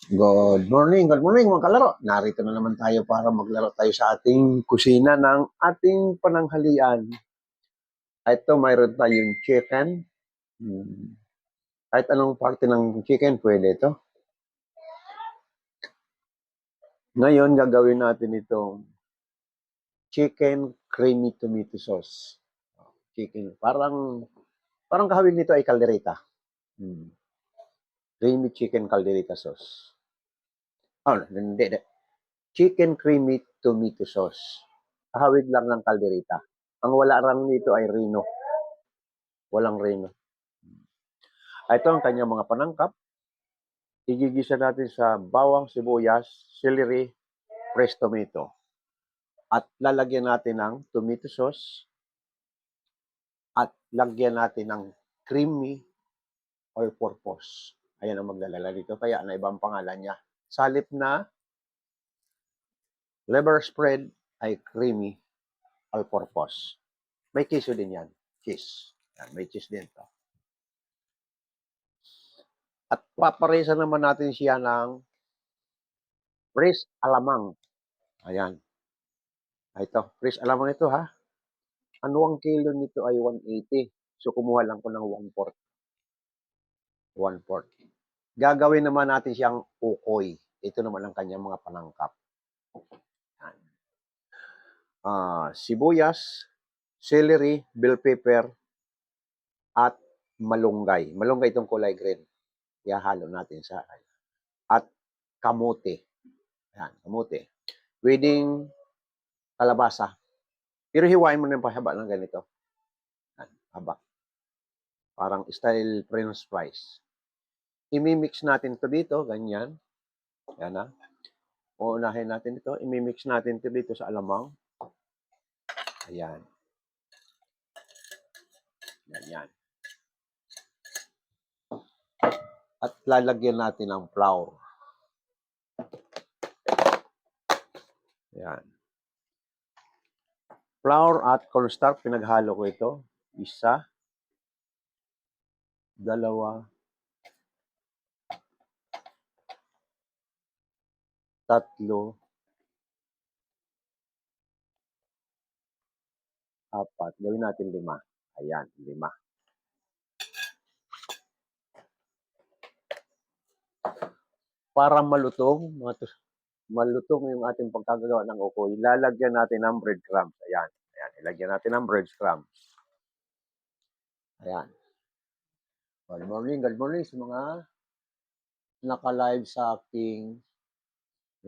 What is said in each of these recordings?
Good morning mga kalaro. Narito na naman tayo para maglaro tayo sa ating kusina ng ating pananghalian. Ito, mayroon tayong chicken. Kahit anong parte ng chicken, pwede ito. Ngayon, gagawin natin itong chicken creamy tomato sauce. Chicken, parang kahawig nito ay caldereta. Creamy chicken caldereta sauce. Oh, hindi. Chicken creamy tomato sauce. Kahawig lang ng caldereta. Ang wala lang nito ay rino. Walang rino. Ito ang kanyang mga panangkap. Igigisa natin sa bawang, sibuyas, celery, fresh tomato. At lalagyan natin ng tomato sauce. At lagyan natin ng creamy all-purpose. Ayan ang maglalala dito. Kaya na ibang pangalan niya. Sa halip na liver spread ay creamy all-purpose. May queso din yan. Cheese. Yan, may cheese din to. At paparesa naman natin siya ng fresh alamang. Ayan. Ito, fresh alamang ito ha. Ano ang kilo nito ay 180. So, kumuha lang ko ng 1/4. 1/4. Gagawin naman natin siyang ukoy. Ito naman ang kanyang mga panangkap. Sibuyas, celery, bell pepper, at malunggay. Malunggay itong kulay green. Ihahalo natin sa at kamote. Yan, kamote. Pwedeng kalabasa. Pero hiwain mo na yung pahaba ng ganito. Yan, haba. Parang style french fries. Imimix natin ito dito, ganyan. Yan na. Uunahin natin ito. Imimix natin ito dito sa alamang. Ayan. Ganyan. At lalagyan natin ng flour. Ayan. Flour at cornstarch, pinaghalo ko ito. 1, 2, 3, 4. Gawin natin 5. Ayan, 5. Para malutong yung ating pagkagagawa ng ukoy, lalagyan natin ng breadcrumbs. Ayan. Ayan, ilagyan natin ng breadcrumbs. Ayan. Good morning sa mga naka-live sa aking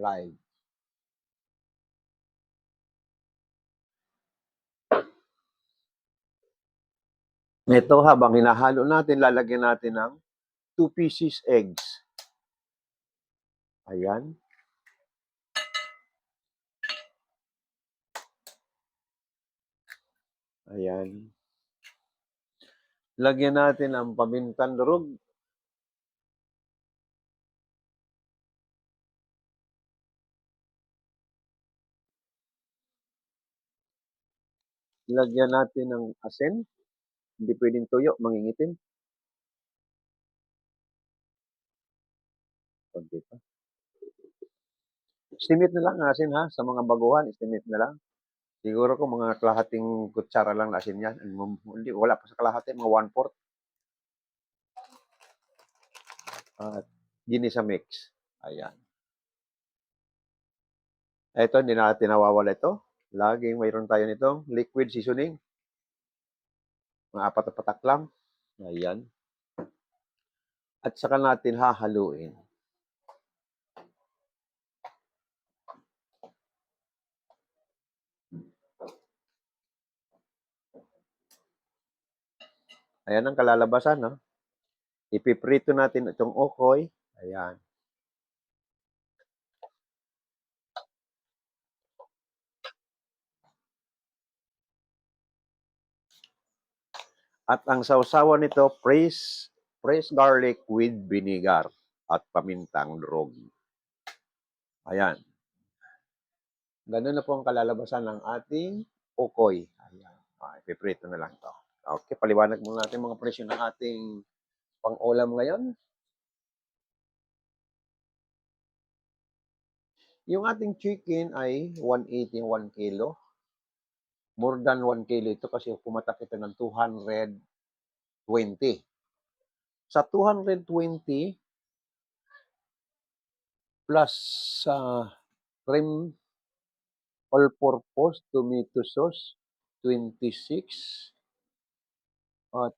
live. Ito, habang hinahalo natin, lalagyan natin ng 2 pieces eggs. Ayan. Ayan. Lagyan natin ang pamintang durog. Lagyan natin ng asin. Hindi pwedeng tuyo, mangingitim. Kunti pa. Estimate na lang asin ha, sa mga baguhan, estimate na lang. Siguro kung mga kalahating kutsara lang na asin yan. Hindi, wala pa sa kalahati, mga 1/4. At ginisa mix. Ayan. Ito, hindi natin nawawala ito. Laging mayroon tayo nitong liquid seasoning. Mga 4 na patak lang. Ayan. At saka natin hahaluin. Ayan ang kalalabasan, no? Ipiprito natin itong ukoy. Ayan. At ang sausawan nito, fresh garlic with vinegar at pamintang durog. Ayan. Ganun na po ang kalalabasan ng ating ukoy. Ayan. Ipiprito na lang to. Okay, paliwanag muna natin mga presyo ng ating pang-ulam ngayon. Yung ating chicken ay 180 1 kilo. More than 1 kilo ito kasi pumatak ito ng 220. Sa 220 plus cream all-purpose tomato sauce, 26 at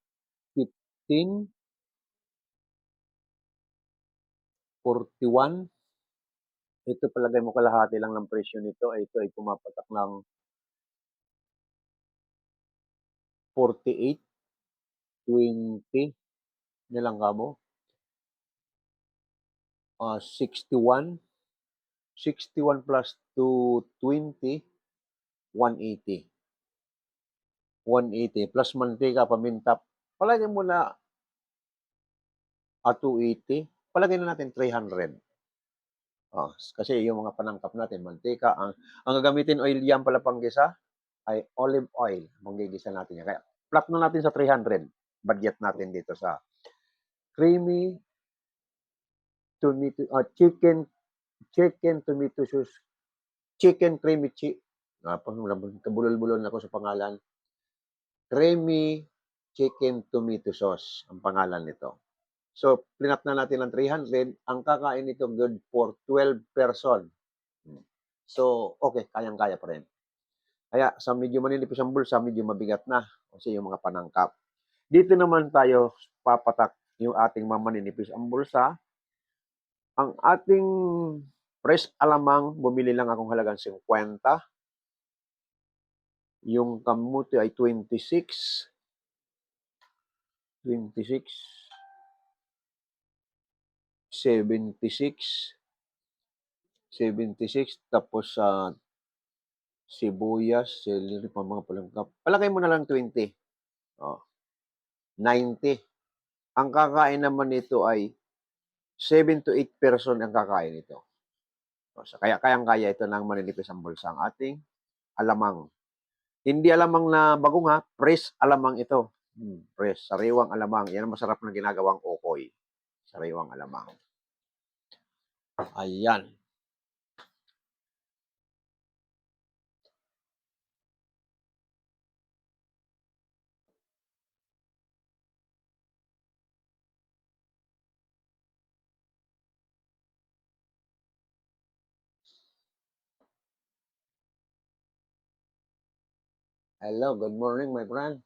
15, 41. Ito palagay mo kalahati lang ng presyo nito ay ito ay pumapatak ng 48, 20 nilang kamo. 61, 61 plus 220, 180. 180 plus mantika, paminta. Palagay mo na 280. Palagay na natin 300. Kasi yung mga panangkap natin, mantika, ang gagamitin oil yan pala panggisa ay olive oil. Manggigisa natin yan. Kaya flat na natin sa 300. Budget natin dito sa creamy tomato, chicken tomato sauce, chicken creamy kabulol-bulol ako sa pangalan. Creamy chicken tomato sauce ang pangalan nito. So, plinap na natin ng 300. Ang kakain nito good for 12 person. So, okay, kayang-kaya pa rin. Kaya sa medyo maninipis ang bulsa, medyo mabigat na kasi yung mga panangkap. Dito naman tayo papatak yung ating maninipis ang bulsa. Ang ating fresh alamang, bumili lang akong halagang 50. Yung kamuti ay 26. 26. 76. 76. Tapos sibuyas, celery, mga palangkap. Palagay mo na lang 20. 90. Ang kakain naman nito ay 7 to 8 person ang kakain nito. So, kaya kayang-kaya ito ng maninipis ang bulsa ang ating alamang. Hindi alamang na bagong fresh alamang ito. Fresh, sariwang alamang. Yan ang masarap na ginagawang okoy. Sariwang alamang. Ayan. Hello, good morning, my friend.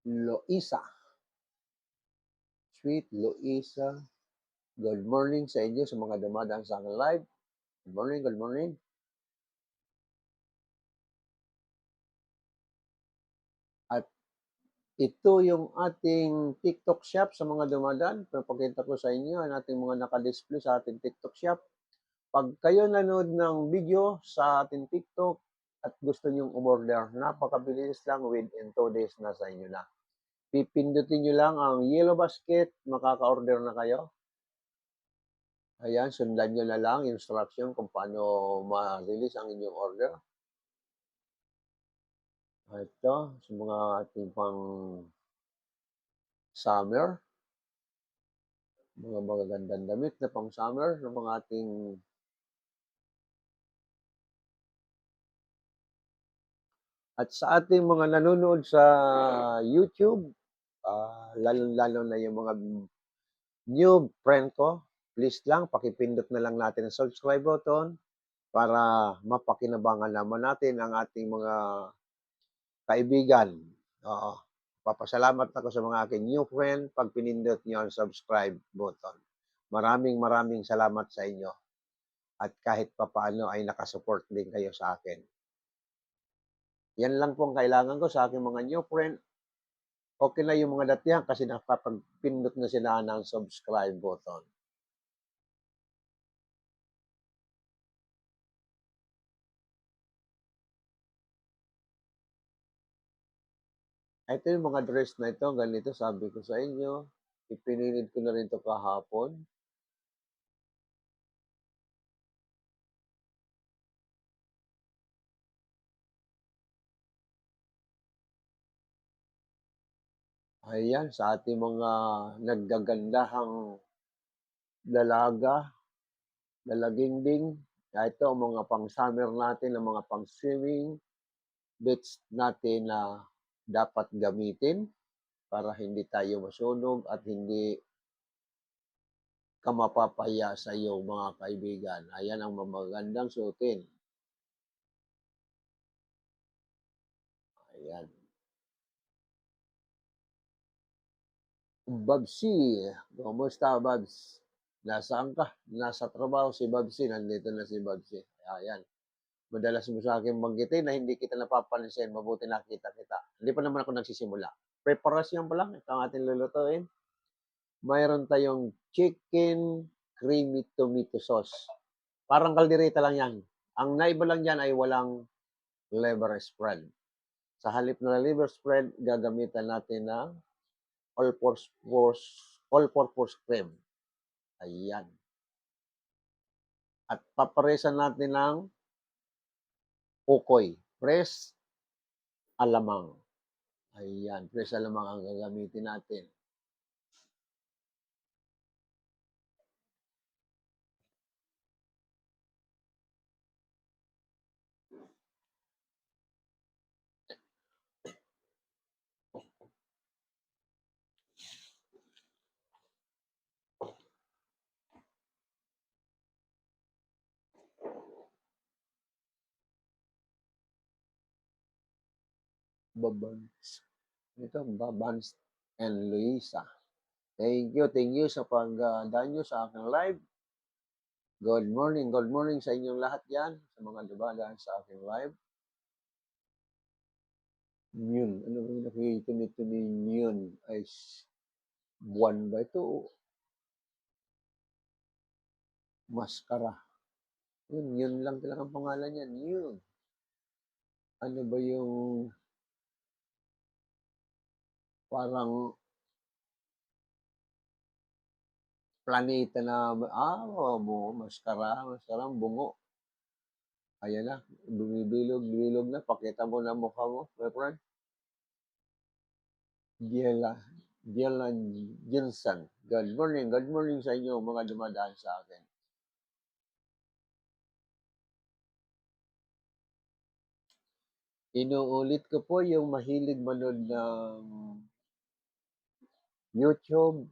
Loisa. Sweet Loisa. Good morning sa inyo sa mga dumadaan sa aking live. Good morning, good morning. At ito yung ating TikTok shop sa mga dumadaan. Pinapakita ko sa inyo ang ating mga naka-display sa ating TikTok shop. Pag kayo nanood ng video sa ating TikTok at gusto nyong umorder, napakabilis lang, within 2 days na sa inyo na. Pipindutin nyo lang ang yellow basket, makaka-order na kayo. Ayan, sundan nyo na lang instruction kung paano ma-release ang inyong order. Ito, sa mga ating pang summer. Mga magagandang damit na pang summer ng mga ating at sa ating mga nanonood sa YouTube, lalo-lalo na yung mga new friend ko, please lang, pakipindot na lang natin ang subscribe button para mapakinabangan naman natin ang ating mga kaibigan. Papasalamat ako sa mga aking new friend pag pinindot niyo ang subscribe button. Maraming salamat sa inyo. At kahit papaano ay nakasupport din kayo sa akin. Yan lang po ang kailangan ko sa aking mga new friend. Okay na yung mga datihan kasi nakapagpindot na sila ng subscribe button. Ito yung mga dress na ito, ganito sabi ko sa inyo. Ipinilid ko na rin ito kahapon. Ayan, sa ating mga naggagandahang dalaga, dalaginding, ito ang mga pang-summer natin, ang mga pang-swimming bits natin na dapat gamitin para hindi tayo masunog at hindi ka mapapahiya sa iyong mga kaibigan. Ayan ang magandang suotin. Ayan. Babsi, kumusta Babs? Nasaan ka? Nasa trabaho si Babsi, nandito na si Babsi. Ayan. Madalas mo sa akin banggitin na hindi kita napapansin, mabuti nakita kita. Hindi pa naman ako nagsisimula. Preparasyon pa lang, ito ang ating lulutuin. Mayroon tayong chicken creamy tomato sauce. Parang kaldereta lang yan. Ang naiba lang yan ay walang liver spread. Sa halip na liver spread, gagamitan natin ng all-purpose cream. Ayan. At paparesan natin ng ukoy. Fresh alamang. Ayan, fresh alamang ang gagamitin natin. Babans. Ito, Babans and Luisa. Thank you sa pagdaan nyo sa aking live. Good morning sa inyong lahat yan, sa mga dumadaan sa aking live. Yun, ano ba yung nakikita nito ni Yun? Ay, buwan ba ito? Maskara. Yun lang talagang pangalan yan, Yun. Ano ba yung parang planeta na, maskara, bungo. Ayan na, bumibilog na. Pakita mo na mukha mo, my friend. Giela Jensen. Good morning sa inyo mga dumadaan sa akin. Inuulit ko po yung mahilig manood ng YouTube.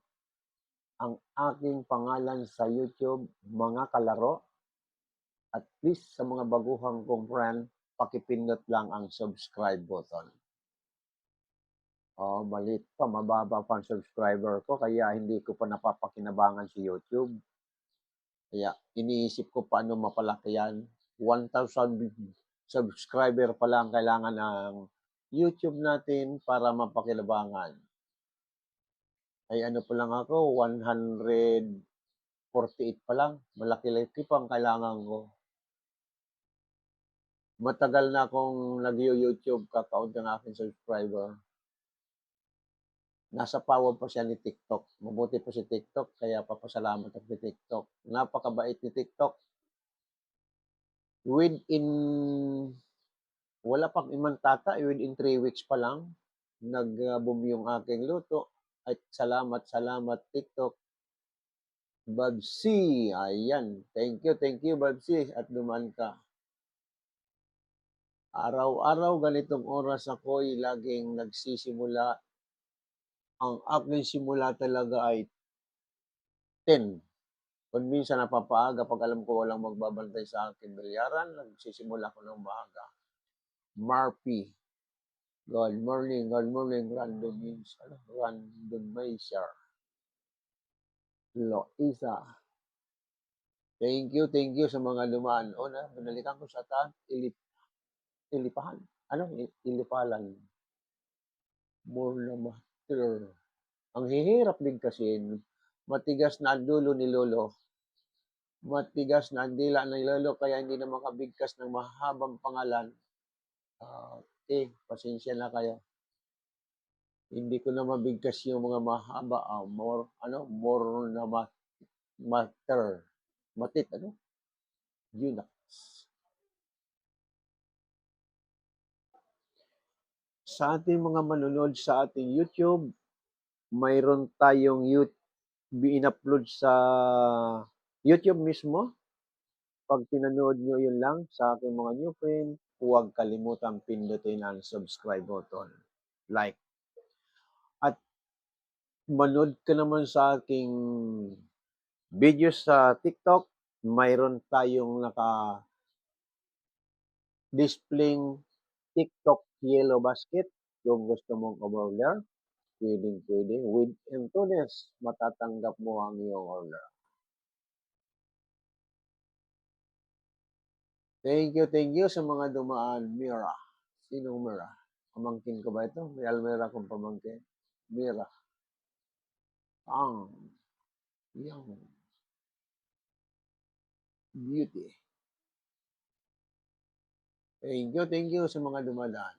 Ang aking pangalan sa YouTube, Mga Kalaro. At please sa mga baguhang kong friend, pakipindot lang ang subscribe button. Malit pa, mababa pa ang subscriber ko, kaya hindi ko pa napapakinabangan si YouTube. Kaya iniisip ko paano mapalaki yan. 1,000 subscriber pa lang kailangan ng YouTube natin para mapakinabangan. Ay ano pa lang ako, 148 pa lang. Malaki-laki pa ang kailangan ko. Matagal na akong nag-YouTube, kakaunti ang aking subscriber. Nasa power pa siya ni TikTok. Mabuti po si TikTok, kaya papasalamat ako ni TikTok. Napakabait ni TikTok. Wala pang imantata, within 3 weeks pa lang, nag-boom yung aking luto. At salamat TikTok. Babsi, ayan. Thank you Babsi, at dumaan ka. Araw-araw ganitong oras ako'y laging nagsisimula. Ang aking simula talaga ay 10. Kung minsan napapaaga pag alam ko walang magbabantay sa akin bilyaran, nagsisimula ko ng maaga. Marpy. Good morning, randomizer. Loisa. Thank you sa mga dumaan. Binalikan ko sa ilipahan. Ilipalan? More na master. Ang hihirap din kasi, matigas na ang dulo ni Lolo. Matigas na ang dila ni Lolo, kaya hindi na makabigkas ng mahabang pangalan. Pasensya na kayo. Hindi ko na mabigkas yung mga mahaba. More na master. Matit, Unax. Sa ating mga manonood sa ating YouTube, mayroon tayong in-upload sa YouTube mismo. 'Pag pinanood niyo 'yun lang sa aking mga new friend, huwag kalimutang pindutin ang subscribe button, like, at manood ka naman sa aking videos sa TikTok. Mayroon tayong naka-displaying TikTok yellow basket. Kung gusto mong umorder, puwedeng-puwede. Within 2 days, matatanggap mo ang iyong order. Thank you sa mga dumaan. Mira. Sinong Mira? Pamangkin ko ba ito? May Almira akong pamangkin. Mira. Ang young beauty. Thank you sa mga dumadaan.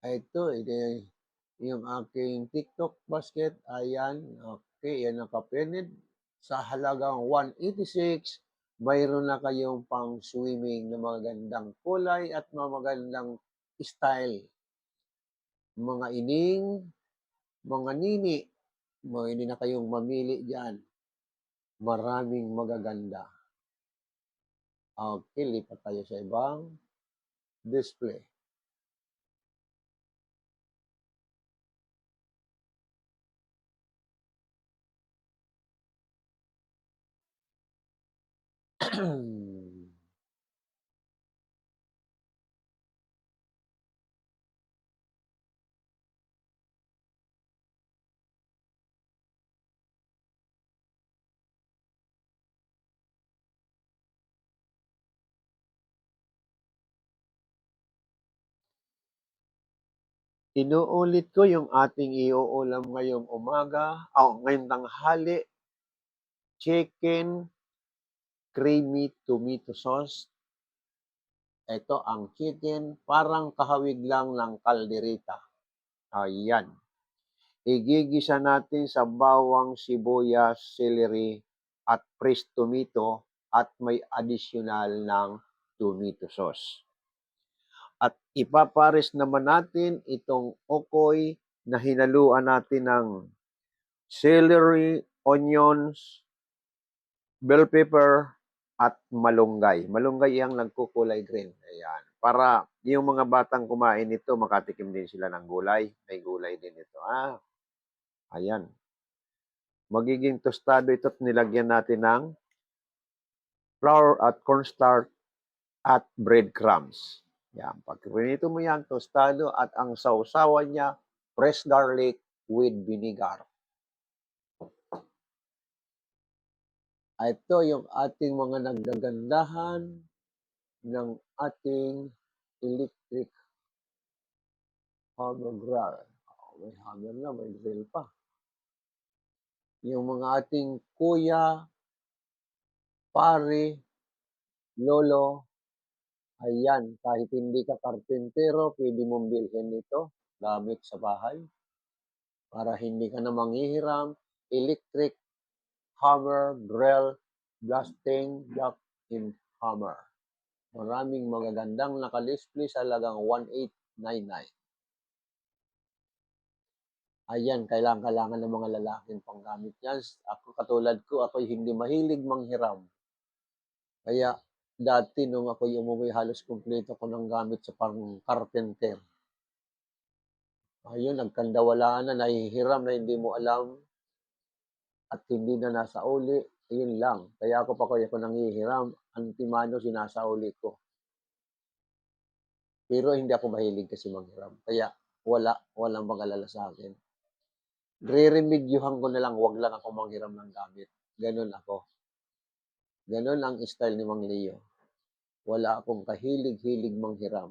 Ito, yung aking TikTok basket. Ayan. Okay, yan nakapinned. Sa halagang 186, mayroon na kayong pang swimming na magagandang kulay at magagandang style. Mga ining, mga nini, hindi na kayong mamili dyan. Maraming magaganda. Okay, lipat tayo sa ibang display. Inuulit ko yung ating iuulam ngayong umaga, ngayong tanghali, chicken creamy tomato sauce. Ito ang chicken, parang kahawig lang ng kaldereta. Ayan. Igigisa natin sa bawang, sibuyas, celery, at fresh tomato at may additional ng tomato sauce. At ipapares naman natin itong okoy na hinaluan natin ng celery, onions, bell pepper, at malunggay. Malunggay ang nagkukulay green. Ayan. Para yung mga batang kumain nito, makatikim din sila ng gulay. May gulay din ito. Ayan. Magiging tostado ito at nilagyan natin ng flour at cornstarch at breadcrumbs. Yan. Pag pinito mo yan, tostado at ang sausawan niya, fresh garlic with vinegar. Ito yung ating mga nagagandahan ng ating electric hammer grill. May hammer na, may grill pa. Yung mga ating kuya, pare, lolo, ayan, kahit hindi ka karpentero, pwede mong bilhin ito, gamit sa bahay. Para hindi ka na manghihiram, electric hammer, drill, blasting, jack, and hammer. Maraming magagandang naka-display sa halagang 1,899. Ayan, kailangan ng mga lalaking panggamit yan. Ako, katulad ko, ako'y hindi mahilig manghiram. Kaya, dati nung ako'y umuwi, halos kumpleto ko ng gamit sa pang carpenter. Ayun, nagkandawalaan na, nahihiram na hindi mo alam at hindi na nasa uli. Ayun lang. Kaya ako pa ako nanghihiram. Antimano sinasauli ko. Pero hindi ako mahilig kasi manghiram. Kaya walang mag-alala sa akin. Re-remedyuhan ko na lang, wag lang ako manghiram ng gamit. Ganun ako. Ganun ang style ni Mang Leo. Wala akong kahilig-hilig manghiram.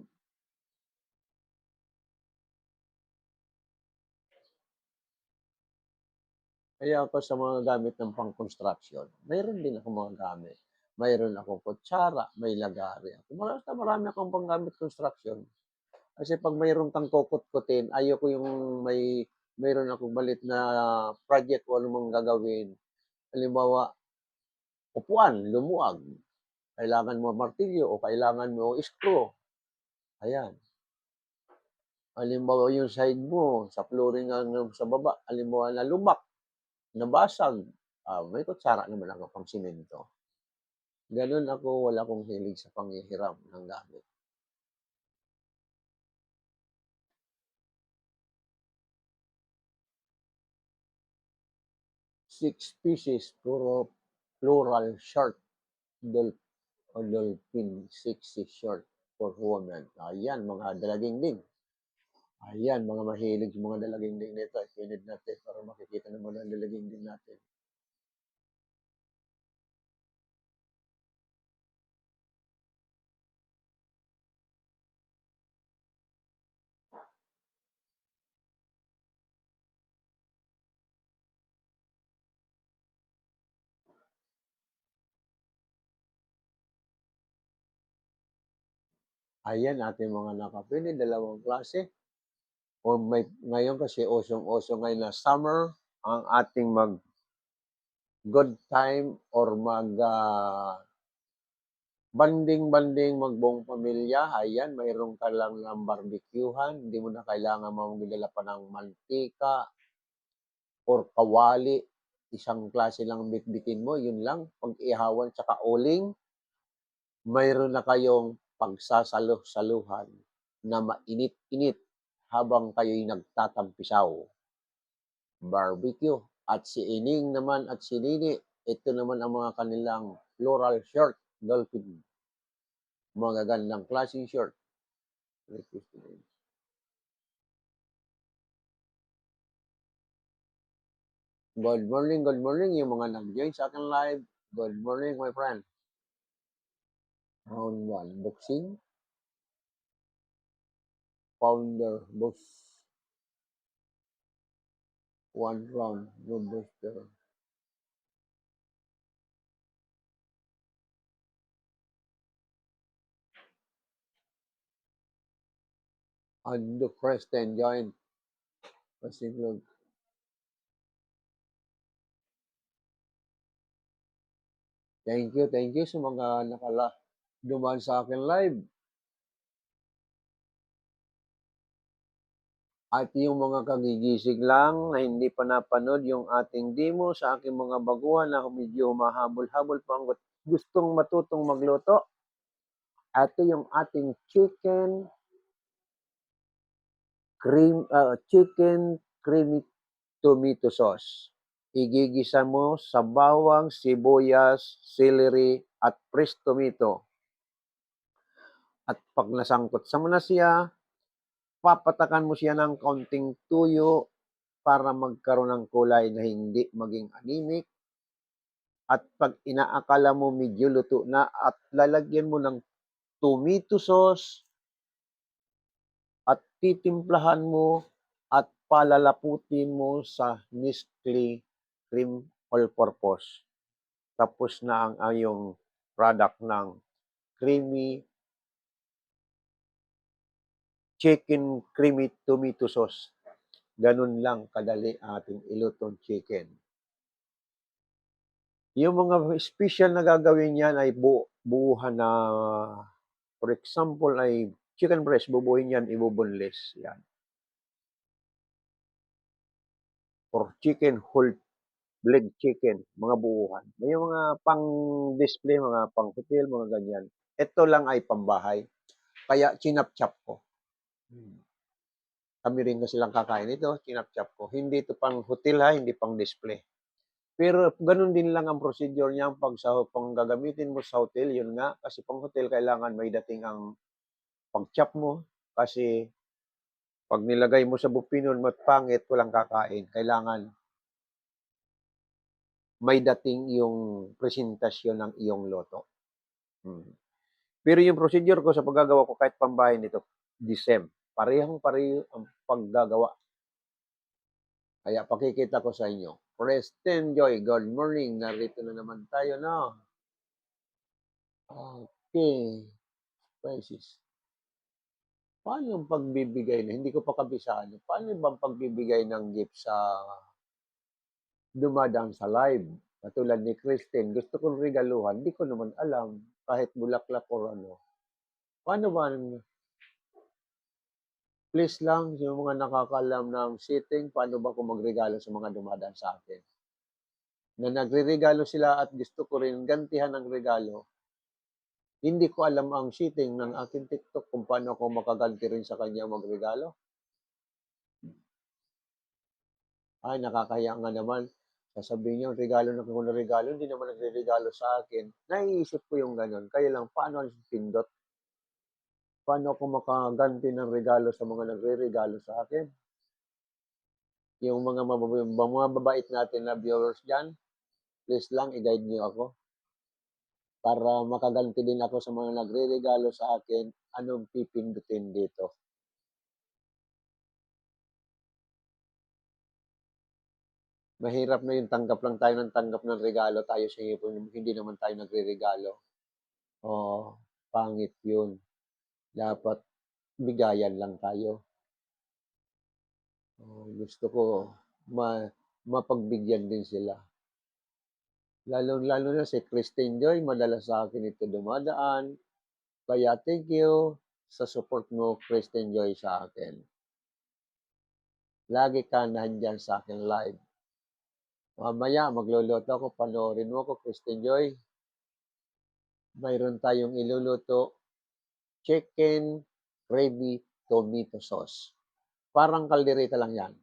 Kaya ako sa mga gamit ng pang-construction, mayroon din ako mga gamit. Mayroon akong kutsara, may lagari ako. Marami akong panggamit construction. Kasi pag mayroon kang kukut-kutin, ayoko yung mayroon akong balit na project o anumang gagawin. Halimbawa, upuan, lumuwag. Kailangan mo martilyo o kailangan mo screw. Ayan. Halimbawa yung side mo, sa flooring sa baba, halimbawa na lumak, nabasag, may kutsara naman ako pang simento. Ganun ako, wala akong hilig sa panghihiram ng gamit. Six pieces, puro plural short, dolphin, sexy short for women. Ayan, mga dalaginding. Ayan, mga mahilig sa mga dalaginding nito. Pinid natin para makikita naman ang dalaginding natin. Ayan, ating mga nakapili, dalawang klase. O may, ngayon kasi osong-oso ngayon na summer, ang ating mag good time or mag banding-banding magbuong pamilya. Ayan, mayroon ka lang ng barbecuehan. Hindi mo na kailangan mamigala pa ng mantika or kawali. Isang klase lang bitbitin mo. Yun lang. Pag-ihawan tsaka uling, mayroon na kayong pagsasalo-saluhan na mainit-init habang kayo'y nagtatampisaw. Barbecue. At si Ining naman at si Nini, ito naman ang mga kanilang floral shirt, dolphin. Magagandang klaseng shirt. Good morning yung mga nag-join sa akin live. Good morning, my friend. Round 1, boxing. Founder, box. 1 round, no booster. And the Preston join. Pasiglog. Thank you sa mga dumaan sa akin live. At yung mga kagigising lang na hindi pa napanood yung ating demo sa aking mga baguhan na medyo mahabol-habol pa ang gustong matutong magluto. Ito yung ating chicken creamy tomato sauce. Igigisa mo sa bawang, sibuyas, celery, at fresh tomato. At pag nasangkot sa mo na siya, papatakan mo siya ng kaunting tuyo para magkaroon ng kulay na hindi maging anemic. At pag inaakala mo medyo luto na at lalagyan mo ng tomato sauce at titimplahan mo at palalaputin mo sa Nestle cream all-purpose. Tapos na ang iyong product ng creamy chicken creamy tomato sauce. Ganun lang kadali ating ilutong chicken. Yung mga special na gagawin niyan ay buuhan na, for example, ay chicken breast, bubuhin yan, ibubunless. Yan. Or chicken whole leg chicken, mga buuhan. May mga pang-display, mga pang-hotel, mga ganyan. Ito lang ay pambahay. Kaya chinap-chap ko. Kami rin kasi lang kakain ito, chinap-chap ko. Hindi ito pang hotel ha, hindi pang display. Pero ganun din lang ang procedure niya pang gagamitin mo sa hotel, yun nga. Kasi pang hotel, kailangan may dating ang pag-chop mo. Kasi pag nilagay mo sa bupinon, pangit, walang kakain. Kailangan may dating yung presentasyon ng iyong loto. Pero yung procedure ko sa paggagawa ko kahit pambahay nito, the same. Parehong-pareho ang paggagawa. Kaya pakikita ko sa inyo. Preston Joy, good morning. Narito na naman tayo, no? Okay. Prices. Paano yung pagbibigay na, hindi ko pa kabisado, paano bang pagbibigay ng gift sa dumadaan sa live? Katulad ni Christine, gusto kong regaluhan, di ko naman alam, kahit bulaklak or ano. Paano ba, please lang, yung mga nakakaalam ng setting, paano ba ako magregalo sa mga dumadaan sa akin? Na nagre-regalo sila at gusto ko rin gantihan ng regalo, hindi ko alam ang setting ng aking TikTok kung paano ako makaganti rin sa kanya magregalo. Ay, nakakahiya nga naman. Sasabihin niya, regalo na ako na regalo, hindi naman nagre-regalo sa akin. Naiisip ko yung gano'n. Kaya lang, paano pindot? Paano ako makaganti ng regalo sa mga nagre-regalo sa akin? Yung mga babait natin na viewers dyan, please lang, i-guide niyo ako para makaganti din ako sa mga nagre-regalo sa akin. Anong pipindutin dito? Mahirap na yung tanggap lang tayo ng tanggap ng regalo tayo sa hipon, hindi naman tayo nagre-regalo. Oo, pangit yun. Dapat bigayan lang tayo. Gusto ko ma mapagbigyan din sila. Lalong-lalo na si Christine Joy, madalas sa akin ito dumadaan. Kaya thank you sa support mo, Christine Joy, sa akin. Lagi ka nandiyan sa akin live. Mamaya, magluluto ako, panoorin mo ko, Christine Joy. Mayroon tayong iluluto, chicken gravy tomato sauce. Parang kaldereta lang yan.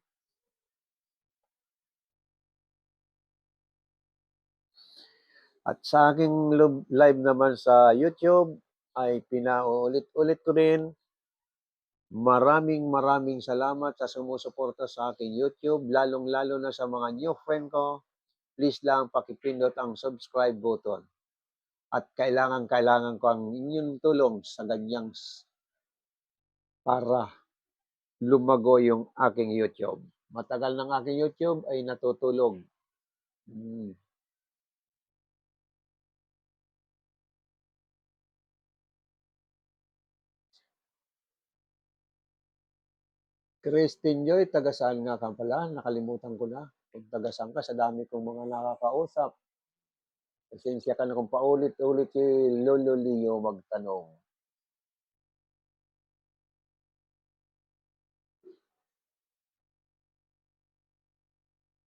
At sa aking live naman sa YouTube ay pinaulit-ulit ko rin. Maraming salamat sa sumusuporta sa aking YouTube, lalong-lalo na sa mga new friend ko. Please lang pakipindot ang subscribe button. At kailangan ko ang inyong tulong sa ganyang para lumago yung aking YouTube. Matagal ng aking YouTube ay natutulog. Christine Joy, taga saan nga ka pala? Nakalimutan ko na. Kung taga saan ka, sa dami kong mga nakakausap. Pasensya ka na kung paulit-ulit si Lolo Leo magtanong.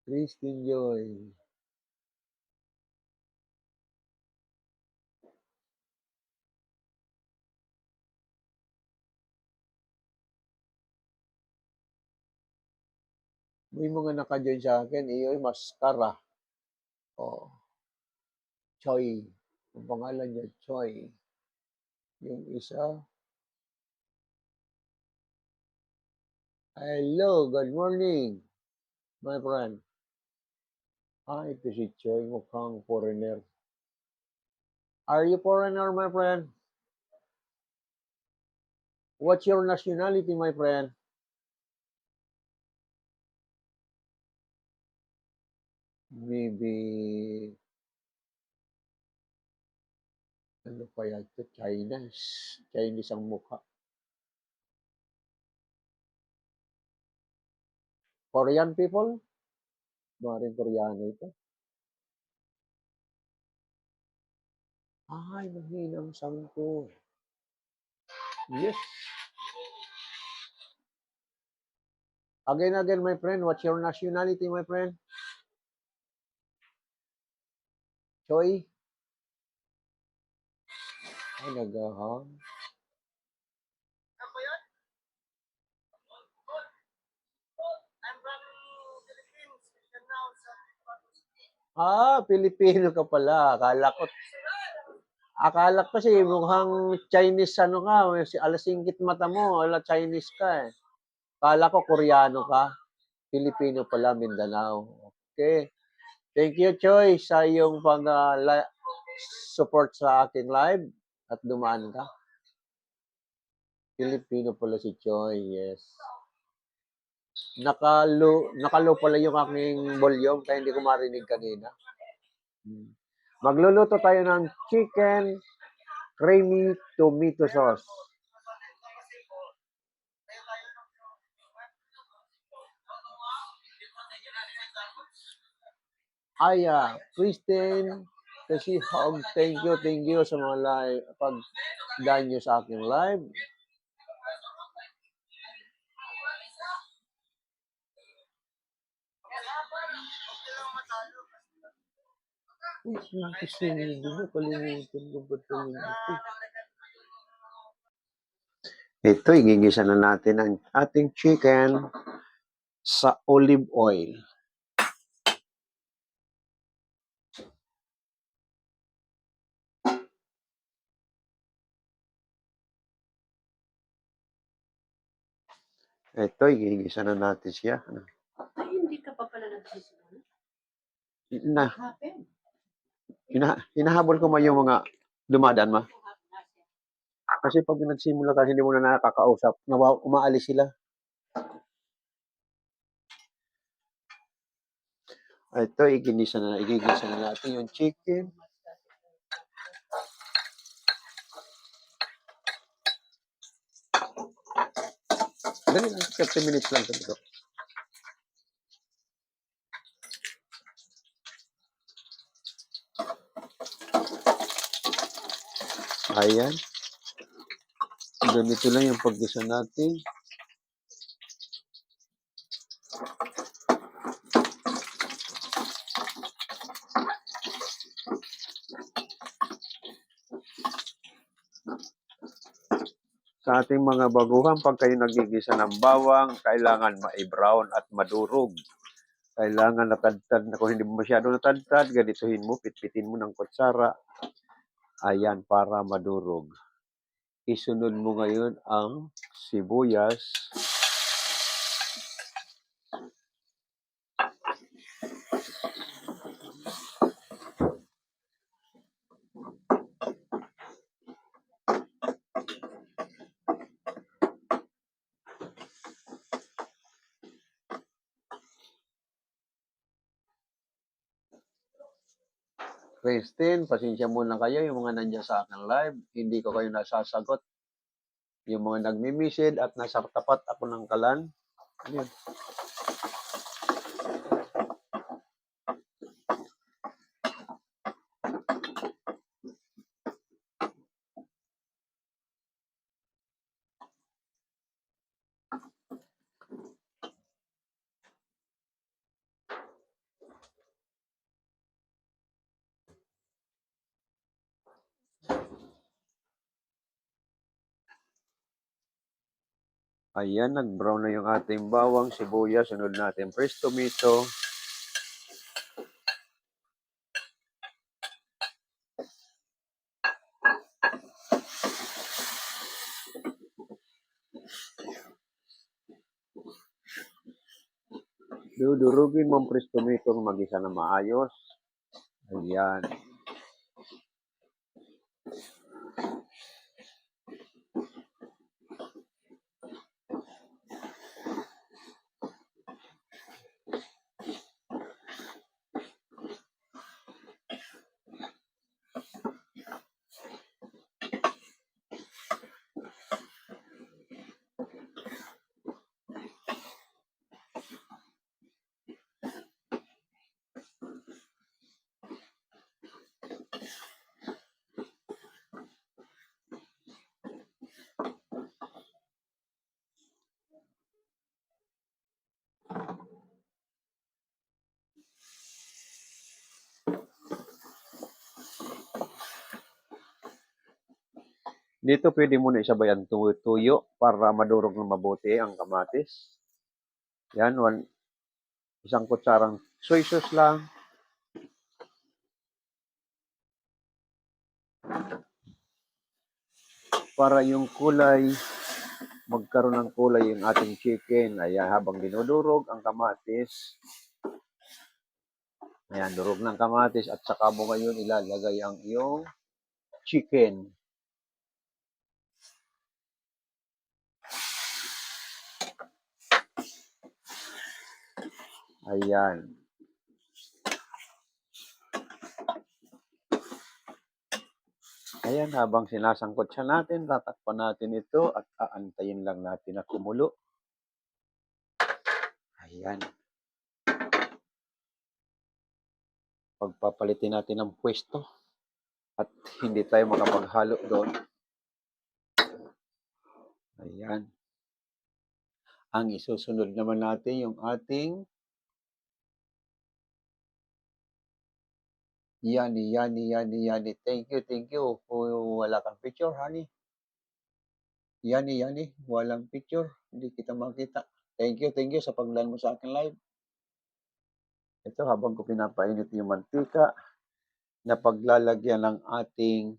Christine Joy. May mga naka-join sa akin, iyo'y mascara. Oh, Choi. Ang pangalan niya, Choi. Yung isa, hello, good morning, my friend. Ito si Choi, mukhang foreigner. Are you foreigner, my friend? What's your nationality, my friend? Maybe, ano kaya ito? Chinese ang mukha. Korean people? Maring Koreano ito. Ay, mahinang sangko. Yes. Again, my friend, what's your nationality, my friend? Choi? Ay, nagahang. Pilipino ka pala. Akala ko kasi mukhang Chinese ano ka, si alasingkit mata mo, ala Chinese ka eh. Akala ko Koreano ka. Pilipino pala, Mindanao. Okay. Thank you, Choi, sa iyong support sa aking live at dumaan ka. Pilipino pala si Choi, yes. Nakalo pala yung aking volume kaya hindi ko marinig kanina. Magluluto tayo ng chicken creamy tomato sauce. Kristen, kasi Hog, thank you sa mga live, pag-daan nyo sa aking live. Ito, igigisa na natin ang ating chicken sa olive oil. Ito, igigisa na natin siya. Ay, hindi ka pa pala nagsisimula. Hinahabol ko ma yung mga dumadaan ma. Kasi pag nagsimula ka, hindi mo na nakakausap, umaalis sila. Ito, igigisa na natin yung chicken. Dali lang, 30 minutes lang ito. Ayan. Ganito lang yung paggisa natin. Sa ating mga baguhan, pag kayo nagigisa ng bawang, kailangan ma-brown at madurog. Kailangan natadtad na, kung hindi mo masyado natadtad, ganituhin mo, pitpitin mo ng kutsara. Ayan, para madurog. Isunod mo ngayon ang sibuyas. Kristen, pasensya muna kayo, yung mga nandiyan sa akin live, hindi ko kayo nasasagot. Yung mga nagmi-message at nasa tapat ako ng kalan. Ayan. Ayan, nag-brown na yung ating bawang, sibuyas, sunod natin fresh tomato. Dudurugin mo ang fresh tomato mag-isa na maayos. Ayan. Dito pwede mo na isabay ang tuyo para madurog ng mabuti ang kamatis. Yan, isang kutsarang soy sauce lang. Para yung kulay, magkaroon ng kulay yung ating chicken. Ayan, habang dinudurog ang kamatis. Ayan, durog ng kamatis at saka mo ngayon ilalagay ang iyong chicken. Ayan. Ayan, habang sinasangkot siya natin, tatakpan natin ito at aantayin lang natin na kumulo. Ayan. Pagpapalitin natin ng pwesto at hindi tayo makapaghalo doon. Ayan. Ang isusunod naman natin yung ating Yani. Thank you. Wala kang picture, honey. Yani. Walang picture. Hindi kita makita. Thank you sa paglan mo sa akin live. Ito, habang ko pinapainit yung mantika na paglalagyan ng ating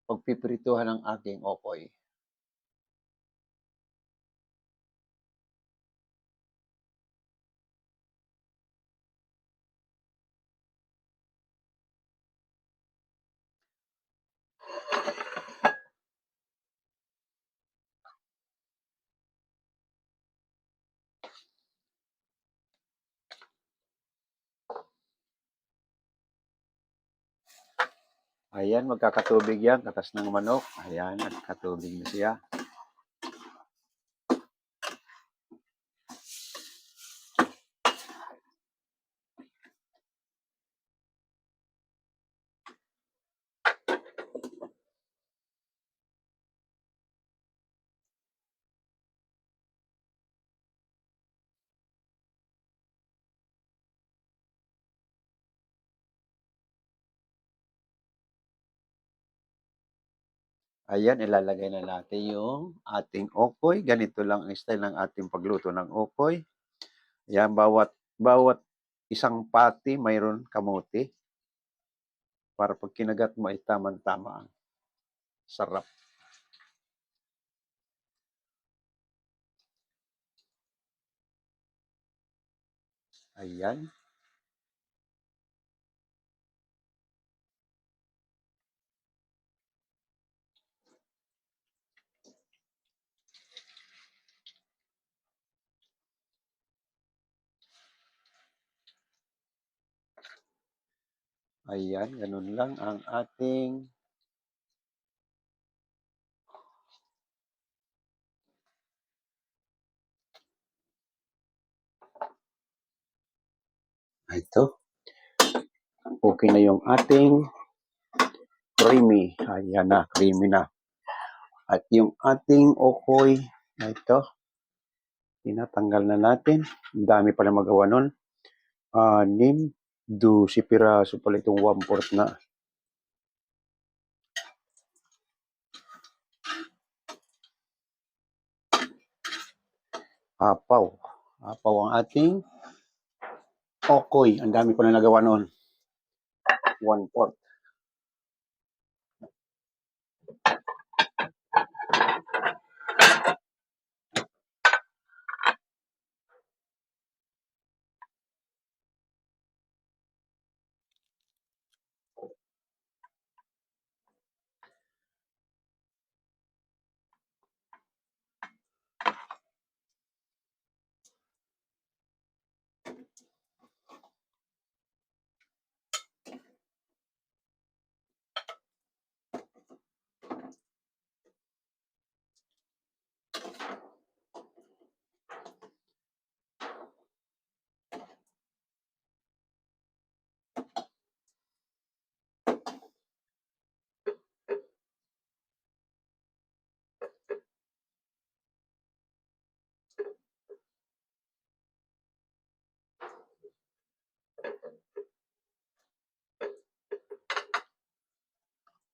pagpipirituhan ng aking okoy. Ayan, magkakatubig yan, katas ng manok. Ayan, nagkatubig na siya. Ayan, ilalagay na natin yung ating okoy. Ganito lang ang style ng ating pagluto ng okoy. Ayan, bawat isang pati mayroon kamote. Para pag kinagat mo ay tamang-tama ang sarap. Ayan. Ayan, ganun lang ang ating ito. Okay na yung ating creamy. Ayan na, creamy na. At yung ating okoy, ito, tinatanggal na natin. Ang dami pala magawa nun. 12 piraso pala itong 1/4 na. Apaw. Apaw ang ating okoy. Ang dami ko na nagawa noon. 1/4.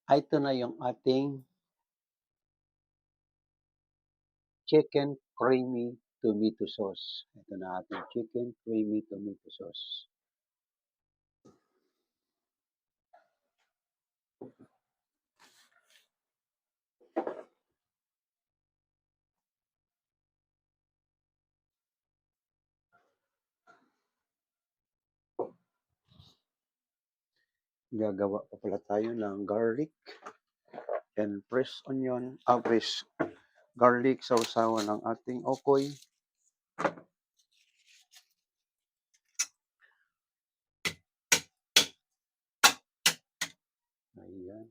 Ito na yung ating chicken creamy tomato sauce. Ito na ating chicken creamy tomato sauce. Gagawa pa pala tayo ng garlic and fresh onion, fresh garlic sausawan ng ating okoy. Ayan.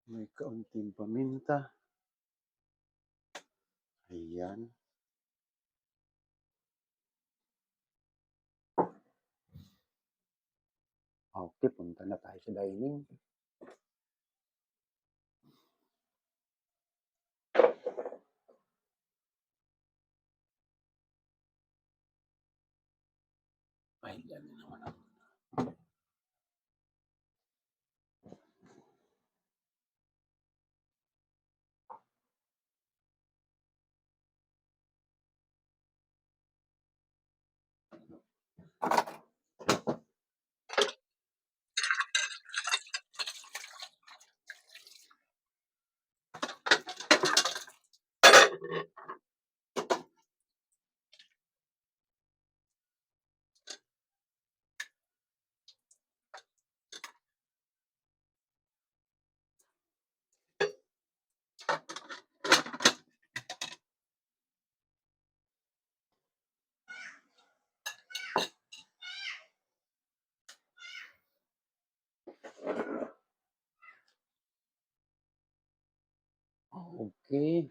May kaunting paminta. Ayan. Okay, punta na tayo sa dining. Ayan naman ako. Okay.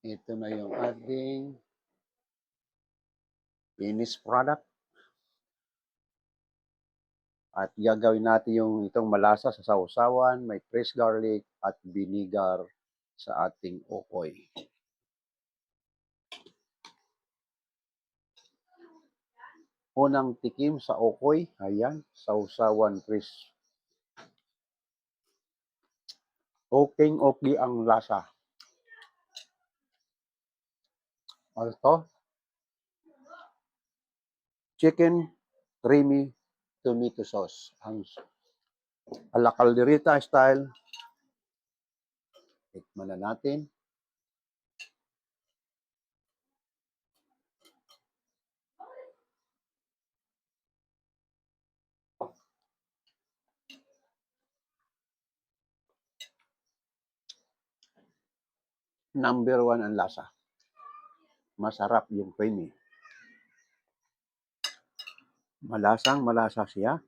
Ito na yung ating finished product. At gagawin natin yung itong malasa sa sausawan, may fresh garlic at vinegar sa ating okoy. Unang tikim sa okoy, ayan, sausawan fresh. Okay ang lasa. Ito, chicken creamy tomato sauce. Ang ala calderita style. Tikman na natin. Number 1 ang lasa. Masarap yung creamy. Malasang malasa siya.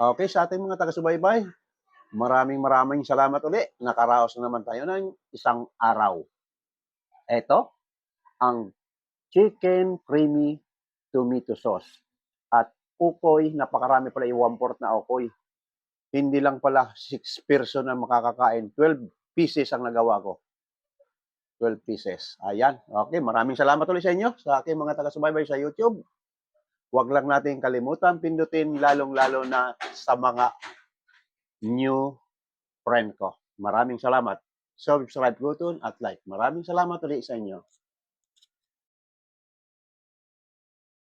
Okay, sa ating mga taga-subaybay, maraming salamat uli. Nakaraos na naman tayo ng isang araw. Ito, ang chicken creamy tomato sauce. At ukoy, napakarami pala yung 1/4 na ukoy. Hindi lang pala 6 person ang makakakain. 12 pieces ang nagawa ko. 12 pieces. Ayan. Okay, maraming salamat ulit sa inyo, sa aking mga taga-subaybay sa YouTube. Huwag lang natin kalimutan pindutin, lalong-lalo na sa mga new friend ko. Maraming salamat. Subscribe button at like. Maraming salamat ulit sa inyo.